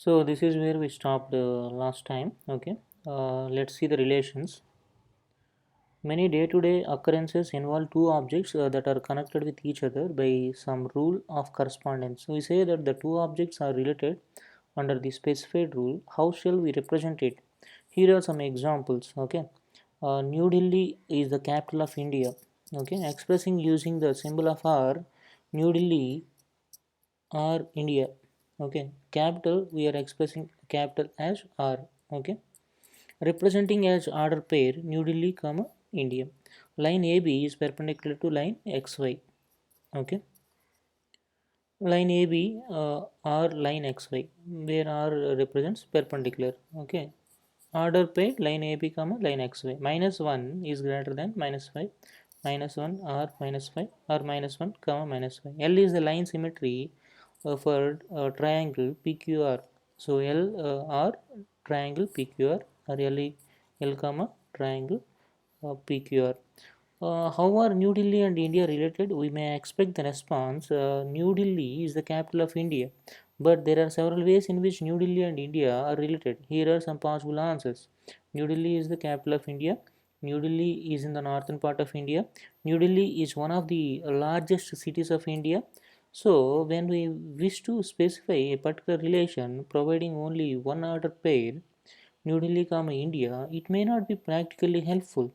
So this is where we stopped last time. Okay, let's see the relations. Many day-to-day occurrences involve two objects that are connected with each other by some rule of correspondence. We say that the two objects are related under the specified rule. How shall we represent it? Here are some examples. Okay, New Delhi is the capital of India. Okay, expressing using the symbol of R, New Delhi or India. Okay, capital we are expressing capital as R. Okay, representing as order pair New Delhi, comma India. Line AB is perpendicular to line XY. Okay, line AB or line XY, where R represents perpendicular. Okay, order pair line AB, comma line XY. Minus 1 is greater than minus 5. Minus 1 or minus 5 or minus 1 comma minus 5. L is the line symmetry for triangle PQR. So L or triangle PQR or L comma triangle PQR. How are New Delhi and India related? We may expect the response. New Delhi is the capital of India, but there are several ways in which New Delhi and India are related. Here are some possible answers. New Delhi is the capital of India. New Delhi is in the northern part of India. New Delhi is one of the largest cities of India. So, when we wish to specify a particular relation providing only one order pair, New Delhi, India, it may not be practically helpful.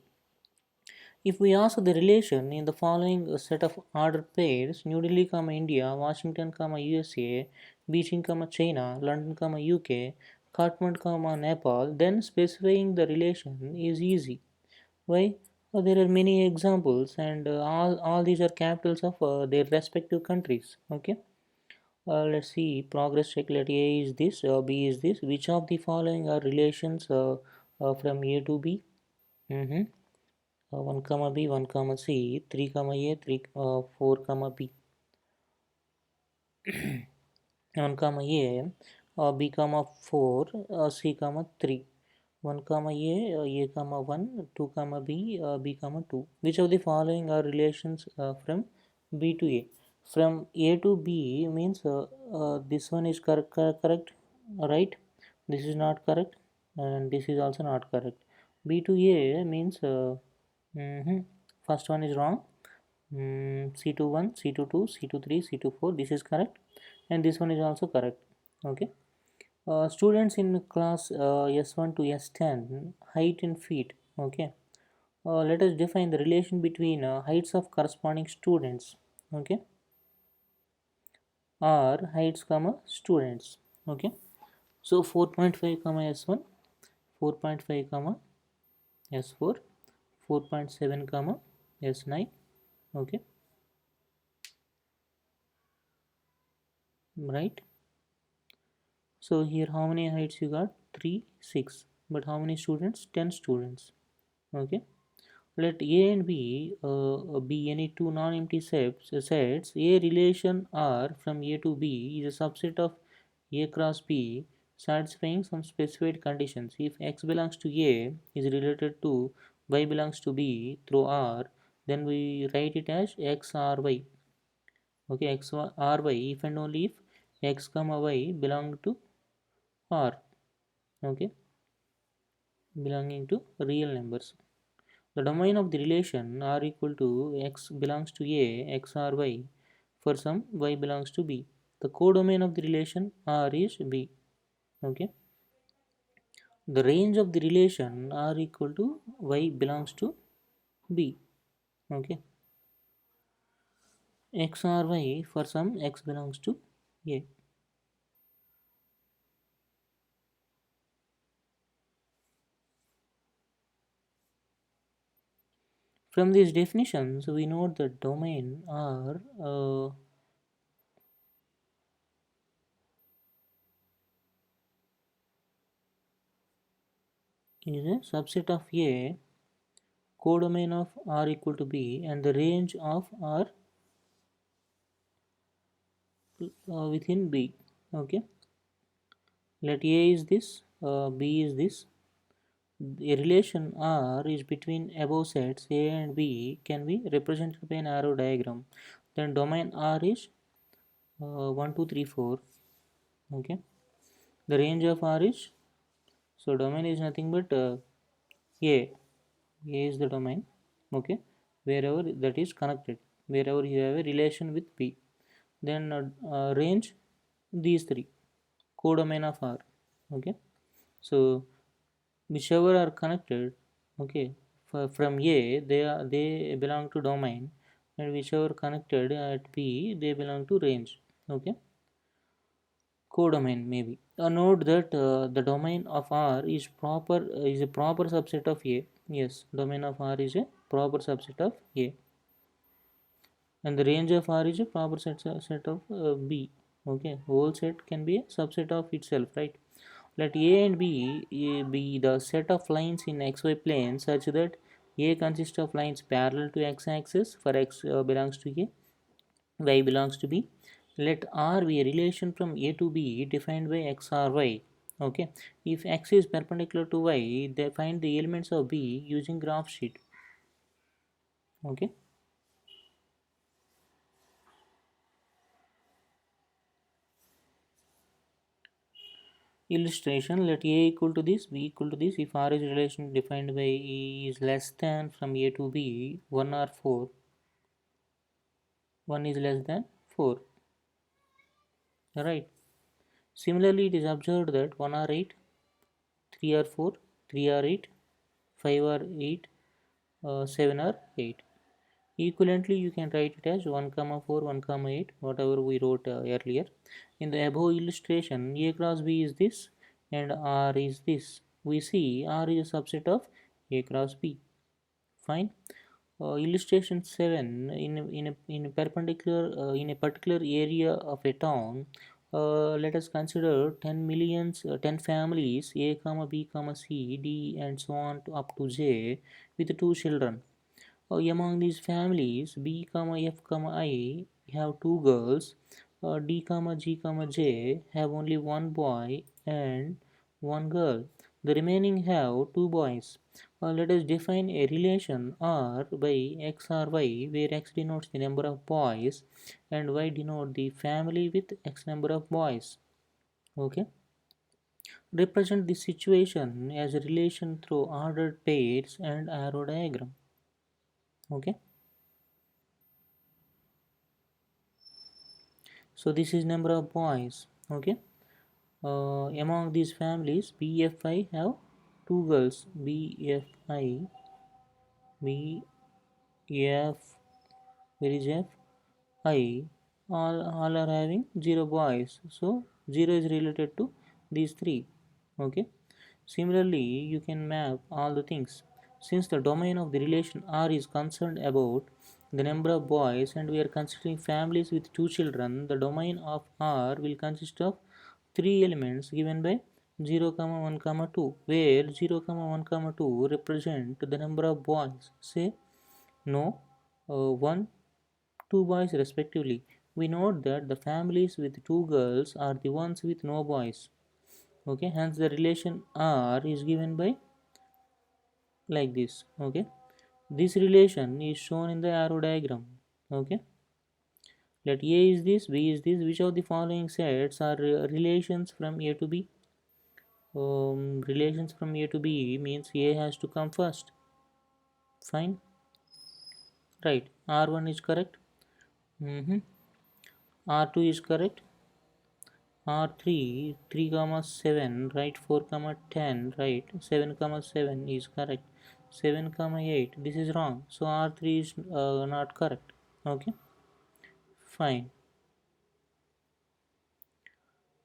If we ask the relation in the following set of order pairs, New Delhi, India, Washington, USA, Beijing, China, London, UK, Kathmandu, Nepal, then specifying the relation is easy. Why? There are many examples, and all these are capitals of their respective countries. Okay. Let's see. Progress check. Let A is this, B is this. Which of the following are relations from A to B? Mm-hmm. 1 comma B, 1 comma C, 3 comma A, 3 4 comma B. 1 comma A, B comma 4, C comma 3. 1 comma A comma 1, 2 comma B, B comma 2. Which of the following are relations from B to A? From A to B means this one is correct, right? This is not correct, and this is also not correct. B to A means first one is wrong. C21, C22, C23, C24, this is correct, and this one is also correct. Okay. Students in class S1 to S10, height in feet. Okay. Let us define the relation between heights of corresponding students. Okay, or heights comma students. Okay, so 4.5 comma S1, 4.5 comma S4, 4.7 comma S9. Okay, right. So here how many heights you got? 3, 6. But how many students? 10 students. Okay. Let A and B be any two non-empty sets. A relation R from A to B is a subset of A cross B satisfying some specified conditions. If X belongs to A is related to Y belongs to B through R, then we write it as X R Y. Okay, X R Y if and only if X comma Y belong to R. Okay, belonging to real numbers. The domain of the relation R equal to X belongs to A, X or Y for some Y belongs to B. The codomain of the relation R is B. Okay. The range of the relation R equal to Y belongs to B. Okay. X or Y for some X belongs to A. From these definitions, we know the domain R is a subset of A, codomain of R equal to B, and the range of R within B. Okay, let A is this, B is this. A relation R is between above sets A and B can be represented by an arrow diagram. Then domain R is 1, 2, 3, 4. Okay, The range of R is, so domain is nothing but A. A is the domain, okay, wherever that is connected, wherever you have a relation with B. Then range, these three, codomain of R, okay. So whichever are connected, okay, from A they belong to domain, and whichever connected at B they belong to range, okay. Codomain maybe. Note that the domain of R is a proper subset of A. Yes, domain of R is a proper subset of A, and the range of R is a proper set of B. Okay, whole set can be a subset of itself, right? Let A and B be the set of lines in xy plane such that A consists of lines parallel to x-axis for x belongs to A, y belongs to B. Let R be a relation from A to B defined by x or y. Okay, if x is perpendicular to y, they find the elements of B using graph sheet. Okay. Illustration, let A equal to this, B equal to this. If R is a relation defined by E is less than from A to B, 1 or 4, 1 is less than 4. Right. Similarly, it is observed that 1 or 8, 3 or 4, 3 or 8, 5 or 8, 7 or 8. Equivalently, you can write it as 1 comma 4, 1 comma 8, whatever we wrote earlier. In the above illustration, A cross B is this and R is this. We see R is a subset of A cross B. Fine. Illustration 7, in a particular area of a town, let us consider 10 families A comma B comma C D and so on to up to J with 2 children. Among these families, B comma F comma I have 2 girls, D comma G comma J have only 1 boy and 1 girl. The remaining have 2 boys. Let us define a relation R by X or Y, where X denotes the number of boys and Y denote the family with X number of boys. Okay. Represent this situation as a relation through ordered pairs and arrow diagram. Okay. So this is number of boys. Okay. Among these families, BFI have 2 girls. BFI, BF, where is F? I, all are having 0 boys. So 0 is related to these 3. Okay. Similarly, you can map all the things. Since the domain of the relation R is concerned about the number of boys and we are considering families with 2 children, the domain of R will consist of 3 elements given by 0, 1, 2, where 0, 1, 2 represent the number of boys. Say no, 1, 2 boys respectively. We note that the families with 2 girls are the ones with no boys. Okay, hence the relation R is given by like this. Okay, this relation is shown in the arrow diagram. Okay, let A is this, B is this. Which of the following sets are relations from A to B? Relations from A to B means A has to come first. Fine, right. R1 is correct. R2 is correct. R3, 3 comma 7, right, 4 comma 10, right, 7 comma 7 is correct, 7 comma 8, this is wrong, so R3 is not correct. Okay, fine.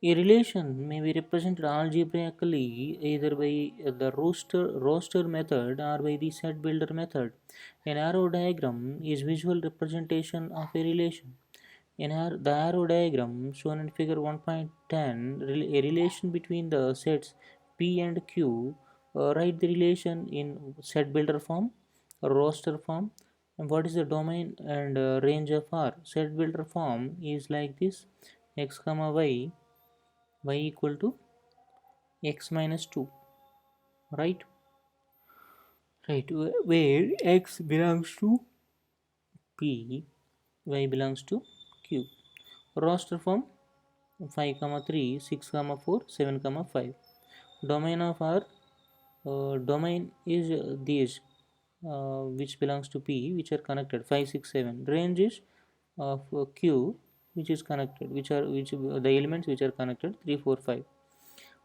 A relation may be represented algebraically either by the roster method or by the set builder method. An arrow diagram is visual representation of a relation. The arrow diagram shown in figure 1.10, a relation between the sets P and Q, write the relation in set builder form, roster form, and what is the domain and range of R. Set builder form is like this: x comma y equal to x minus 2, right? Right, where x belongs to P, y belongs to Q. Roster form, 5 comma 3, 6 comma 4, 7 comma 5. Domain of R, domain is these which belongs to P, which are connected 5 6 7. Range is of Q, which is connected, which the elements which are connected 3 4 5.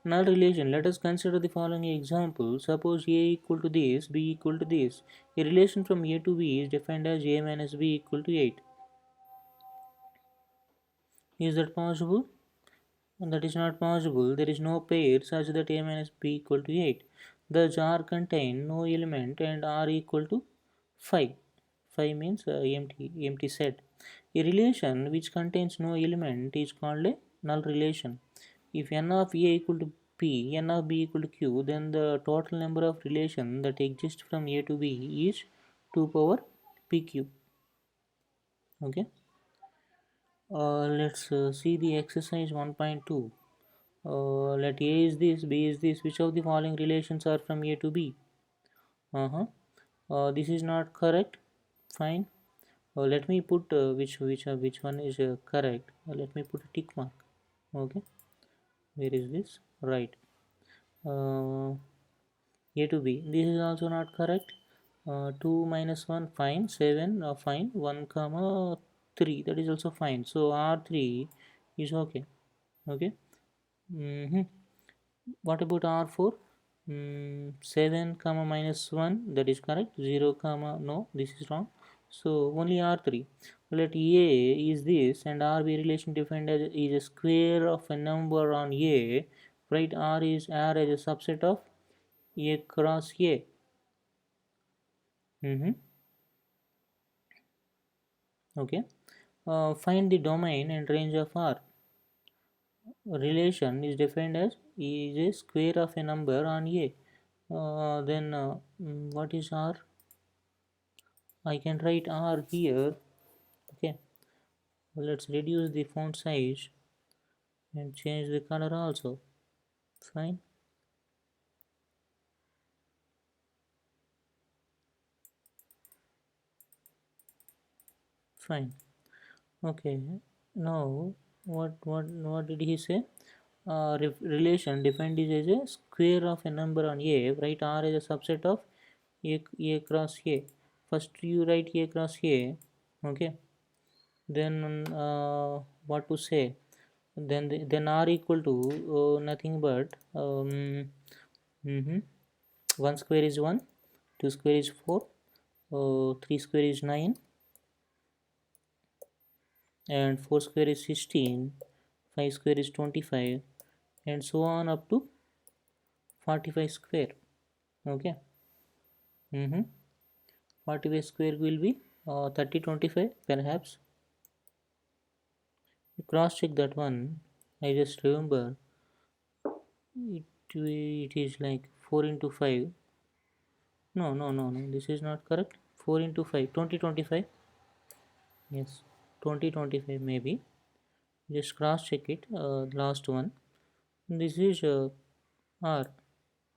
Null relation. Let us consider the following example. Suppose A equal to this, B equal to this. A relation from A to B is defined as A minus B equal to 8. Is that possible? And that is not possible. There is no pair such that A minus B equal to 8. Thus R contain no element and R equal to 5. 5 means empty set. A relation which contains no element is called a null relation. If n of A equal to P, n of B equal to Q, then the total number of relations that exist from A to B is 2 power PQ. Okay. Let's see the exercise 1.2. Let A is this, B is this. Which of the following relations are from A to B? This is not correct. Fine. Let me put which one is correct. Let me put a tick mark. Okay. Where is this? Right. Uh, A to B. This is also not correct. 2 minus 1 fine. 7 fine. 1 comma 3 that is also fine. So R3 is okay. Okay. What about R4? 7 comma minus 1 that is correct. 0 comma no, this is wrong. So only R3. Let A is this and RB relation defined as is a square of a number on A. Write R is R as a subset of A cross A. Okay. Find the domain and range of R. Relation is defined as is a square of a number on A. Then what is R? I can write R here. Okay. Let's reduce the font size and change the color also. Fine. Fine. Okay. Now what did he say? Relation defined is as a square of a number on A. Write R as a subset of A cross A. First you write A cross A. Okay. Then what to say? Then R equal to nothing but 1 square is 1, 2 square is 4, 3 square is 9, and 4 square is 16, 5 square is 25, and so on up to 45 square. Okay. 45 square will be 30 25 perhaps. Cross check that one. I just remember it is like 4 into 5. No, this is not correct. 4 into 5, 20 25. Yes, 20 25 maybe. Just cross check it. Last one. This is R.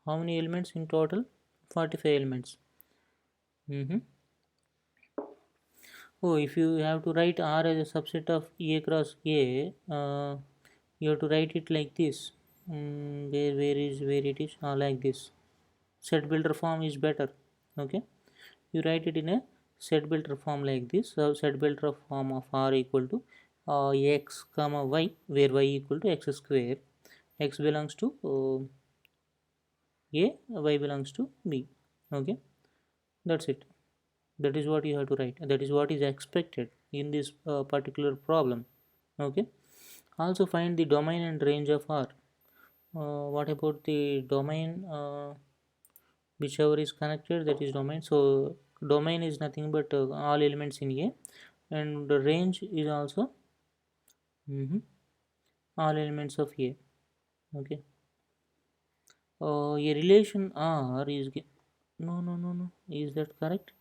How many elements in total? 45 elements. Oh, if you have to write R as a subset of A cross A, you have to write it like this. Where it is? Like this. Set builder form is better. Okay, you write it in a set builder form like this. So set builder form of R equal to x comma y, where y equal to x square. X belongs to A, y belongs to B. Okay, that's it. That is what you have to write. That is what is expected in this particular problem. Okay. Also find the domain and range of R. What about the domain? Whichever is connected, that is domain. So domain is nothing but all elements in A, and the range is also all elements of A. Okay. A relation R is no. Is that correct?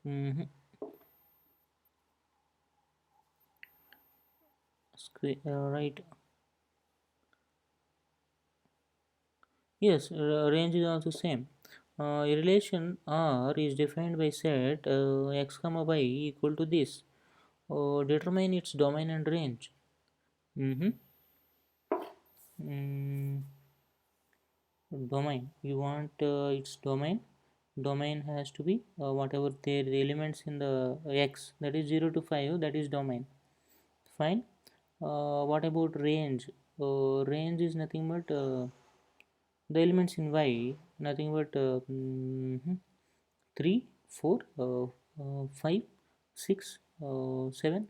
Mm-hmm. Right. Yes, range is also same. A relation R is defined by set x comma y equal to this. Determine its domain and range. Mm-hmm. Mm, domain. You want its domain. Domain has to be whatever the elements in the x, that is 0 to 5, that is domain. Fine. What about range? Range is nothing but the elements in y, nothing but 3, 4, 5, 6, 7,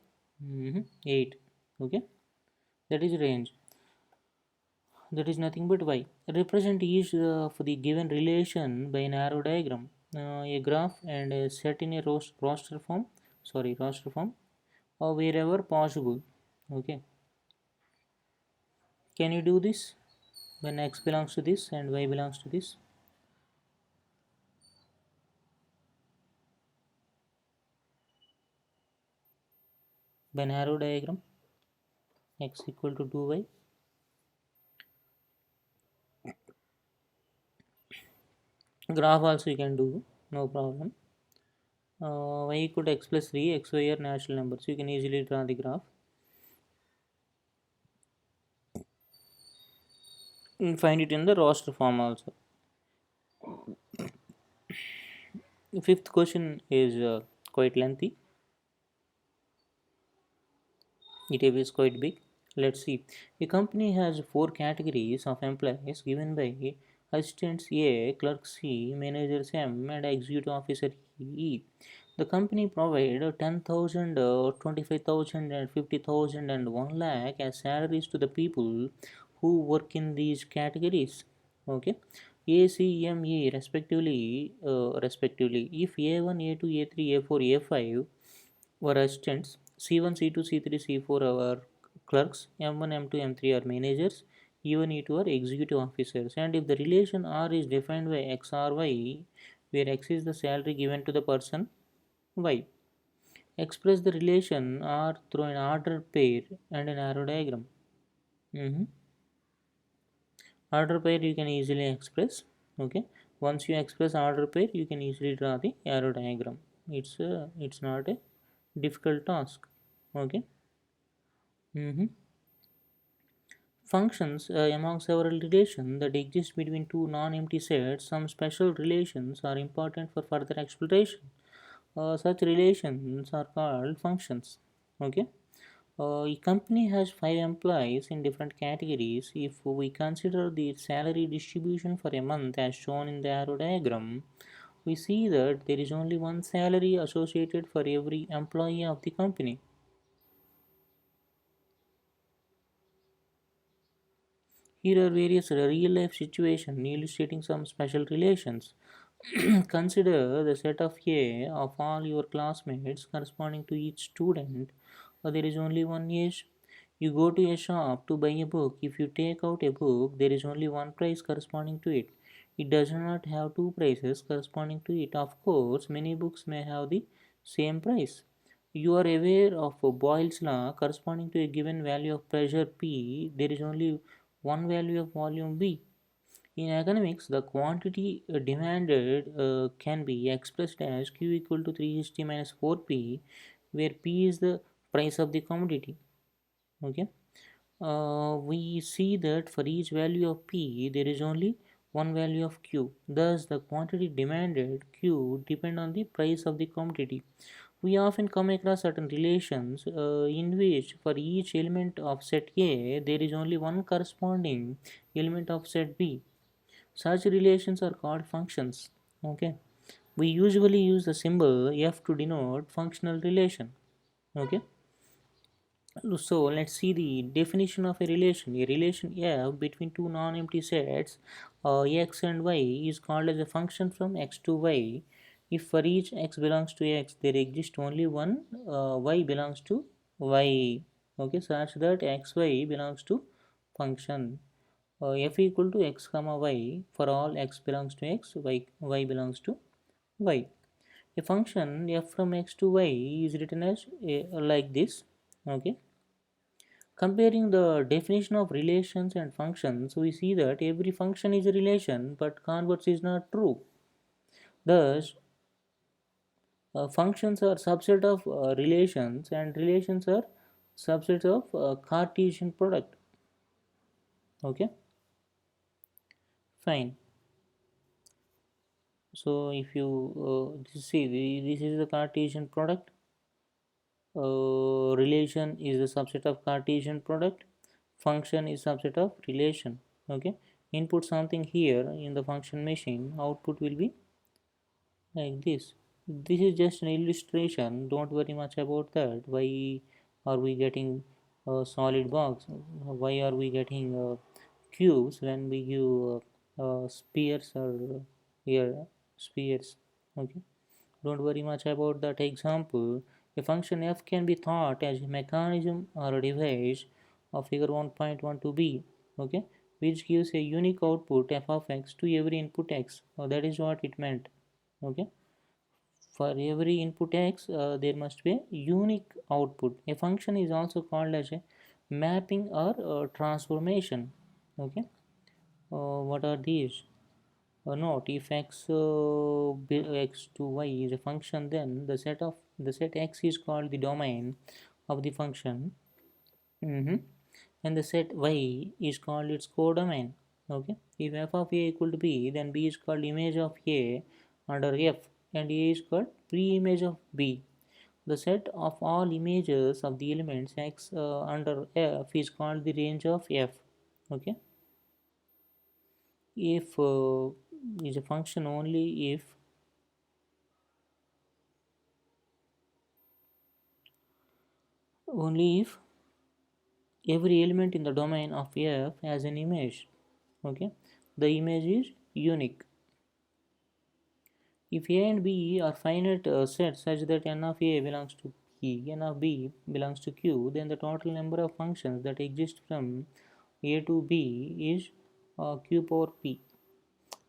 8. Okay, that is range. That is nothing but y. Represent each for the given relation by an arrow diagram, a graph, and set in a roster form. Sorry, roster form, or wherever possible. Okay, can you do this when x belongs to this and y belongs to this? By an arrow diagram, x equal to 2y. Graph also you can do, no problem. Y equal to x plus 3, x, y are natural numbers. You can easily draw the graph. You find it in the roster form also. The fifth question is quite lengthy. It is quite big. Let's see. A company has four categories of employees given by assistants A, clerk C, managers M, and executive officer E. The company provided 10,000, 25,000, and 50,000 and 1 lakh as salaries to the people who work in these categories. Okay. A, C, M, E respectively. If A1, A2, A3, A4, A5 were assistants, C1, C2, C3, C4 are clerks, M1, M2, M3 are managers, E1, E2 are executive officers. And if the relation R is defined by X or Y, where X is the salary given to the person Y, express the relation R through an ordered pair and an arrow diagram. Mhm. Order pair you can easily express. Okay, once you express order pair, you can easily draw the arrow diagram. It's not a difficult task. Okay. Mhm. Functions among several relations that exist between two non-empty sets. Some special relations are important for further exploration. Such relations are called functions. Okay. A company has five employees in different categories. If we consider the salary distribution for a month as shown in the arrow diagram, we see that there is only one salary associated for every employee of the company. Here are various real life situations illustrating some special relations. Consider the set of A of all your classmates corresponding to each student. There is only one age. You go to a shop to buy a book. If you take out a book, there is only one price corresponding to it. It does not have two prices corresponding to it. Of course, many books may have the same price. You are aware of Boyle's law corresponding to a given value of pressure P. There is only one value of volume V. In economics, the quantity demanded can be expressed as Q equal to 360 minus 4P, where P is the price of the commodity. Okay, we see that for each value of P, there is only one value of Q. Thus, the quantity demanded Q depend on the price of the commodity. We often come across certain relations in which for each element of set A, there is only one corresponding element of set B. Such relations are called functions. Okay, we usually use the symbol F to denote functional relation. Okay, so let's see the definition of a relation. A relation F between two non-empty sets x and y is called as a function from x to y. If for each x belongs to x, there exists only one y belongs to y. Okay, such that xy belongs to function f equal to x comma y for all x belongs to x, y belongs to y. A function f from x to y is written as like this. Okay, comparing the definition of relations and functions, we see that every function is a relation, but converse is not true. Thus, functions are subset of relations, and relations are subsets of Cartesian product. Okay, fine. So if you see this is the Cartesian product. Relation is the subset of Cartesian product. Function is subset of relation. Okay, input something here in the function machine, output will be like this. This is just an illustration, don't worry much about that. Why are we getting a solid box? Why are we getting cubes when we give spheres or here spheres? Okay, don't worry much about that example. A function f can be thought as a mechanism or a device of figure 1.12b, okay, which gives a unique output f of x to every input x. That is what it meant. Okay, for every input x there must be a unique output. A function is also called as a mapping or transformation. Okay, what are these? Note, if x to y is a function, then the set x is called the domain of the function. Mhm. And the set y is called its codomain. Okay, if f of a equal to b, then b is called image of a under f, and a is called pre-image of b. The set of all images of the elements x under f is called the range of f. Okay, if is a function only if every element in the domain of f has an image. Okay, the image is unique. If a and b are finite sets such that n of a belongs to p, n of b belongs to q, then the total number of functions that exist from a to b is q power p.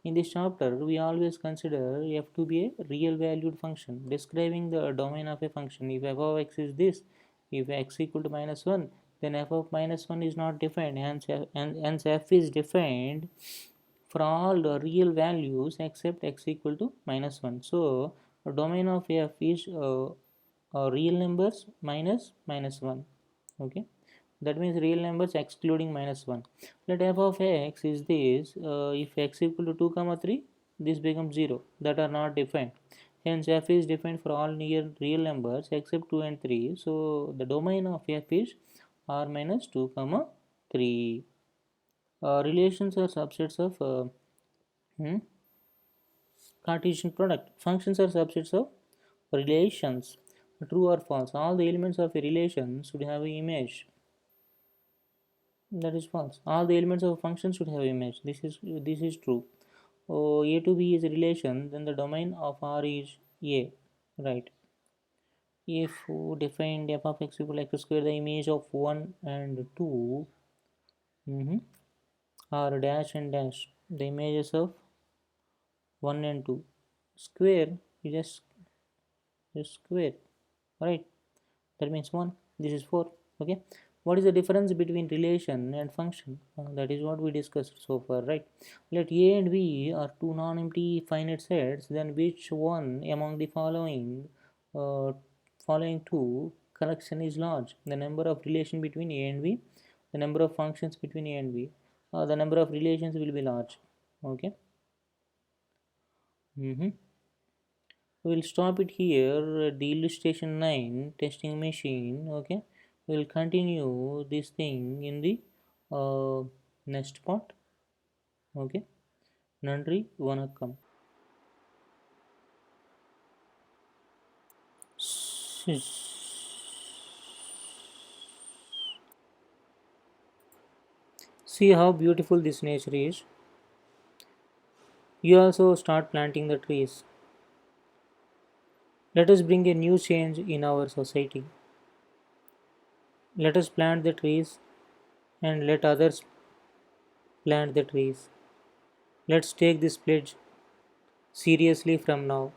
In this chapter, we always consider f to be a real valued function, describing the domain of a function. If f of x is this, if x equal to minus 1, then f of minus 1 is not defined, hence f is defined for all the real values except x equal to minus 1. So, the domain of f is real numbers minus 1. Okay, that means real numbers excluding minus 1. Let f of x is this, if x equal to 2 comma 3, this becomes 0, that are not defined. Hence f is defined for all near real numbers except 2 and 3. So the domain of f is r minus 2 comma 3. Relations are subsets of hmm, Cartesian product. Functions are subsets of relations. True or false? All the elements of a relation should have an image. That is false. All the elements of a function should have image. This is true. A to b is a relation, then the domain of R is A. Right. If we define f of x equal to x square, the image of 1 and 2 are dash and dash. The images of 1 and 2. Square is just square. Right. That means 1. This is 4. Okay, what is the difference between relation and function? That is what we discussed so far, right? Let a and b are two non-empty finite sets, then which one among the following two collection is large? The number of relation between a and b, the number of functions between a and b, the number of relations will be large. Okay. We'll stop it here at the illustration 9 testing machine. Okay, we'll continue this thing in the next part. Okay, nandri vanakkam. See how beautiful this nature is. You also start planting the trees. Let us bring a new change in our society. Let us plant the trees and let others plant the trees. Let's take this pledge seriously from now.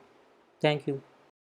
Thank you.